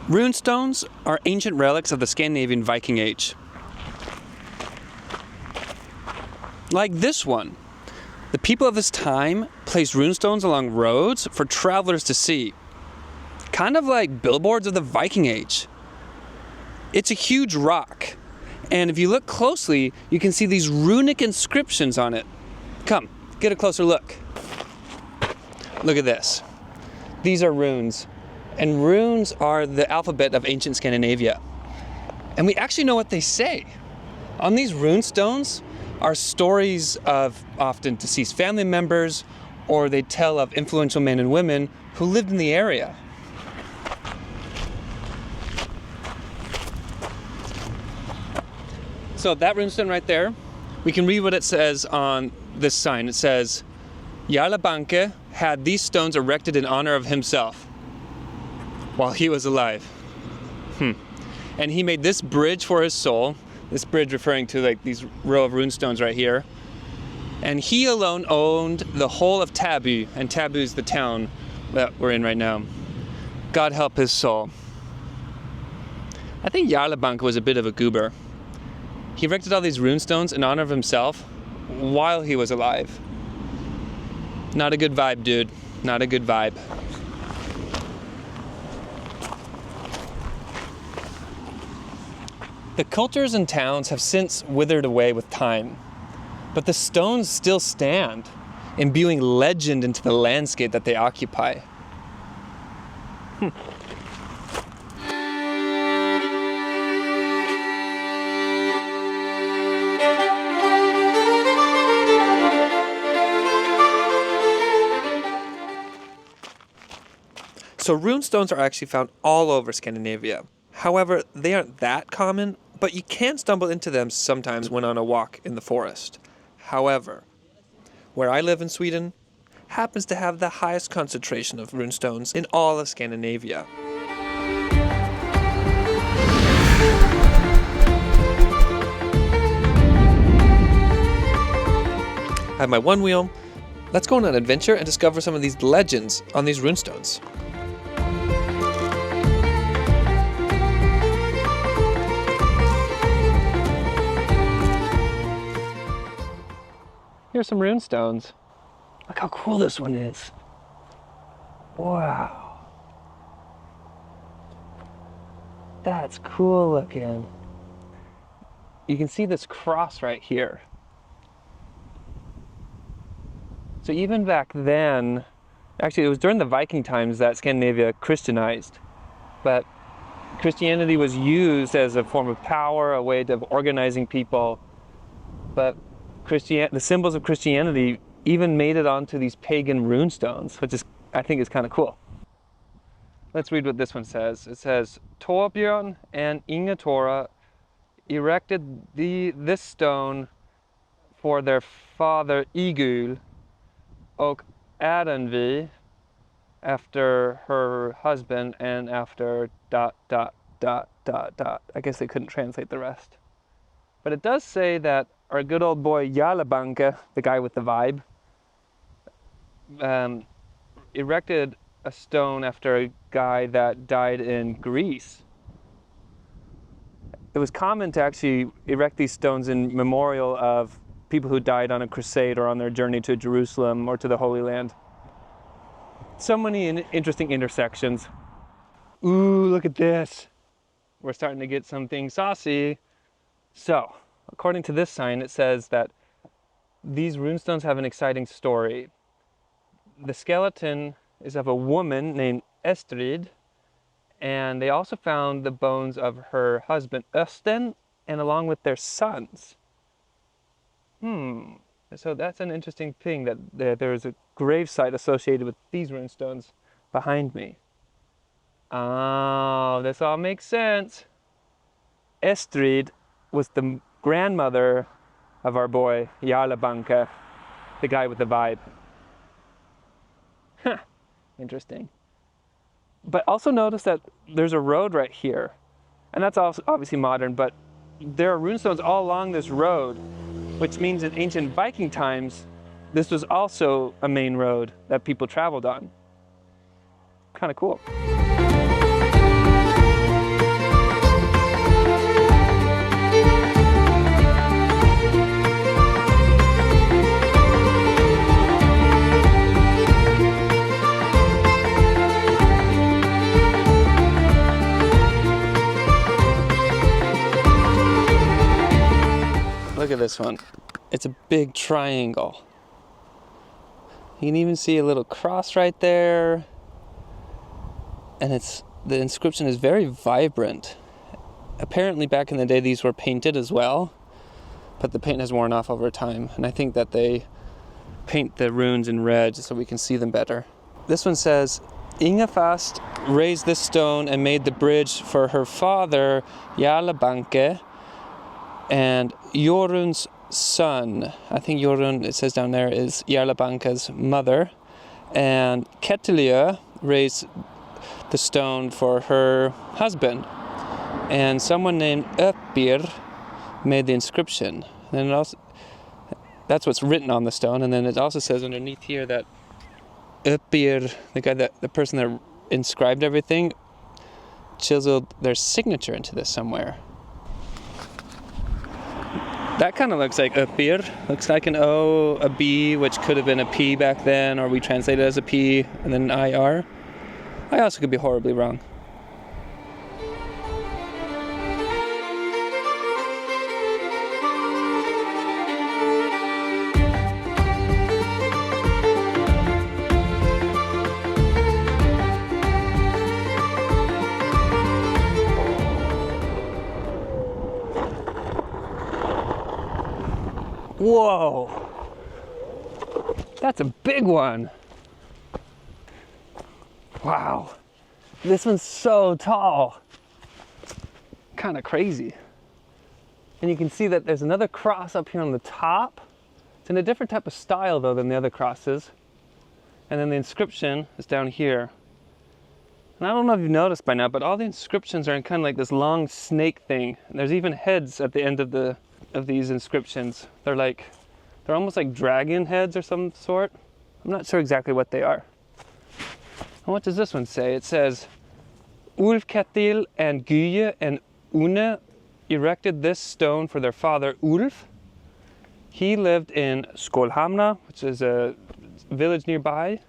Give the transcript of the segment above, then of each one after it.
Runestones are ancient relics of the Scandinavian Viking Age. Like this one, the people of this time placed runestones along roads for travelers to see. Kind of like billboards of the Viking Age. It's a huge rock, and if you look closely, you can see these runic inscriptions on it. Come, get a closer look. Look at this. These are runes, and runes are the alphabet of ancient Scandinavia. And we actually know what they say. On these runestones are stories of often deceased family members, or they tell of influential men and women who lived in the area. So that runestone right there, we can read what it says on this sign. It says, Jarle Banke had these stones erected in honor of himself while he was alive. And he made this bridge for his soul, this bridge referring to like these row of runestones right here. And he alone owned the whole of Tabu, and Tabu is the town that we're in right now. God help his soul. I think Jarle Banke was a bit of a goober. He erected all these runestones in honor of himself while he was alive. Not a good vibe, dude. Not a good vibe. The cultures and towns have since withered away with time, but the stones still stand, imbuing legend into the landscape that they occupy. So runestones are actually found all over Scandinavia. However, they aren't that common, but you can stumble into them sometimes when on a walk in the forest. However, where I live in Sweden happens to have the highest concentration of runestones in all of Scandinavia. I have my one wheel. Let's go on an adventure and discover some of these legends on these runestones. Here's some runestones. Look how cool this one is. Wow. That's cool looking. You can see this cross right here. So even back then, actually it was during the Viking times that Scandinavia Christianized. But Christianity was used as a form of power, a way of organizing people. But the symbols of Christianity even made it onto these pagan runestones, which I think is kind of cool. Let's read what this one says. It says, Torbjörn and Inga-Tora erected this stone for their father Igul och Adenvi after her husband and after ... I guess they couldn't translate the rest. But it does say that our good old boy Jarle Banke, the guy with the vibe, erected a stone after a guy that died in Greece. It was common to actually erect these stones in memorial of people who died on a crusade or on their journey to Jerusalem or to the Holy Land. So many interesting intersections. Ooh, look at this. We're starting to get something saucy. So, according to this sign, it says that these runestones have an exciting story. The skeleton is of a woman named Estrid, and they also found the bones of her husband Östen, and along with their sons. So that's an interesting thing, that there's a gravesite associated with these runestones behind me. Oh, this all makes sense. Estrid was the grandmother of our boy Jarle Banke, the guy with the vibe. Interesting. But also notice that there's a road right here, and that's also obviously modern, but there are runestones all along this road, which means in ancient Viking times this was also a main road that people traveled on. Kind of cool. this one. It's a big triangle. You can even see a little cross right there. And the inscription is very vibrant. Apparently back in the day these were painted as well, but the paint has worn off over time. And I think that they paint the runes in red so we can see them better. This one says, Ingefast raised this stone and made the bridge for her father, Jarle Banke, and Jorun's son. I think Jorun, it says down there, is Jarle Banke's mother. And Ketilje raised the stone for her husband. And someone named Öppir made the inscription. And it also, that's what's written on the stone. And then it also says underneath here that Öppir, the person that inscribed everything, chiseled their signature into this somewhere. That kind of looks like Öppir. Looks like an O, a B, which could have been a P back then, or we translated it as a P and then an IR. I also could be horribly wrong. Whoa! That's a big one! Wow, this one's so tall. Kind of crazy. And you can see that there's another cross up here on the top. It's in a different type of style though than the other crosses. And then the inscription is down here. And I don't know if you've noticed by now, but all the inscriptions are in kind of like this long snake thing. And there's even heads at the end of these inscriptions. They're almost like dragon heads or some sort. I'm not sure exactly what they are. And what does this one say? It says, Ulf Ketil and Gye and Une erected this stone for their father Ulf. He lived in Skålhamna, which is a village nearby.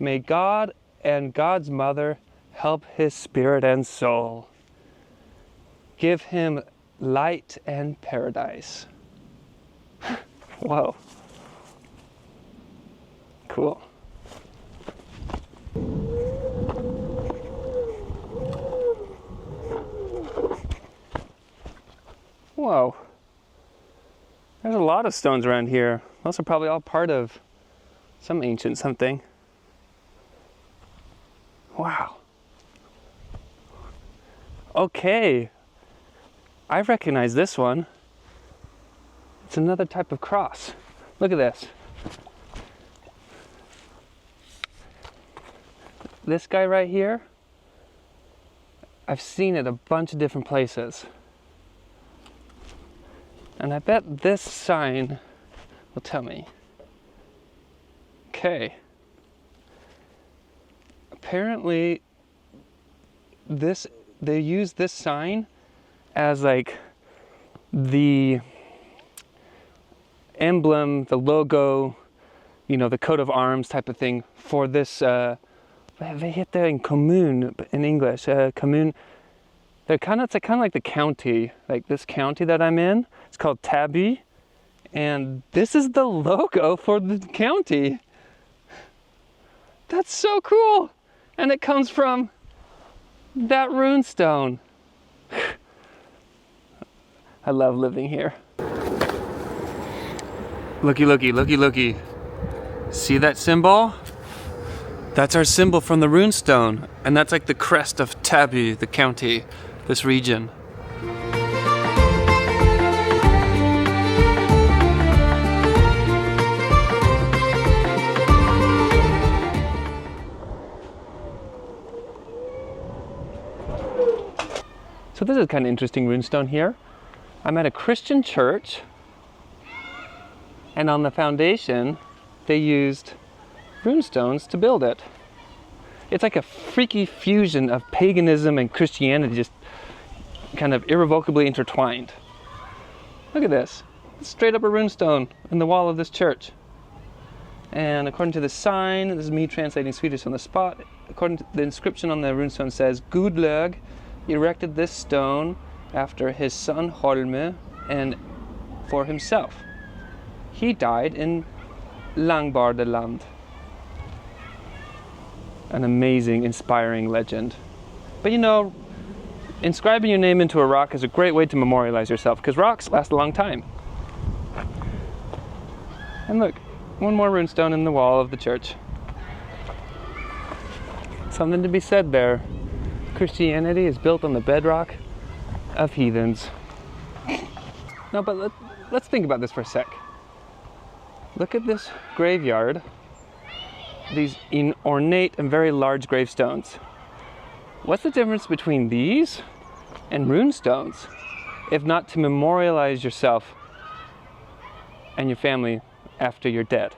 May God and God's mother help his spirit and soul. Give him light and paradise. Whoa. Cool. Whoa. There's a lot of stones around here. Those are probably all part of some ancient something. Wow. Okay. I recognize this one. It's another type of cross. Look at this. This guy right here, I've seen it a bunch of different places. And I bet this sign will tell me. Okay. Apparently, they use this sign as like the emblem, the logo, you know, the coat of arms type of thing for this, vad heter en kommun in English? Kommun. It's kind of like the county, like this county that I'm in. It's called Täby, and this is the logo for the county. That's so cool, and it comes from that runestone. I love living here. Looky, looky, looky, looky. See that symbol? That's our symbol from the runestone, and that's like the crest of Täby, the county, this region. So this is kind of interesting runestone here. I'm at a Christian church, and on the foundation they used runestones to build it. It's like a freaky fusion of paganism and Christianity, just kind of irrevocably intertwined. Look at this. It's straight up a runestone in the wall of this church. And according to the sign, this is me translating Swedish on the spot, according to the inscription on the runestone says, Gudlög erected this stone after his son Holme and for himself. He died in Langbardeland. An amazing, inspiring legend. But you know, inscribing your name into a rock is a great way to memorialize yourself, because rocks last a long time. And look, one more runestone in the wall of the church. Something to be said there. Christianity is built on the bedrock of heathens. No, but let's think about this for a sec. Look at this graveyard. These ornate and very large gravestones. What's the difference between these and runestones, if not to memorialize yourself and your family after you're dead?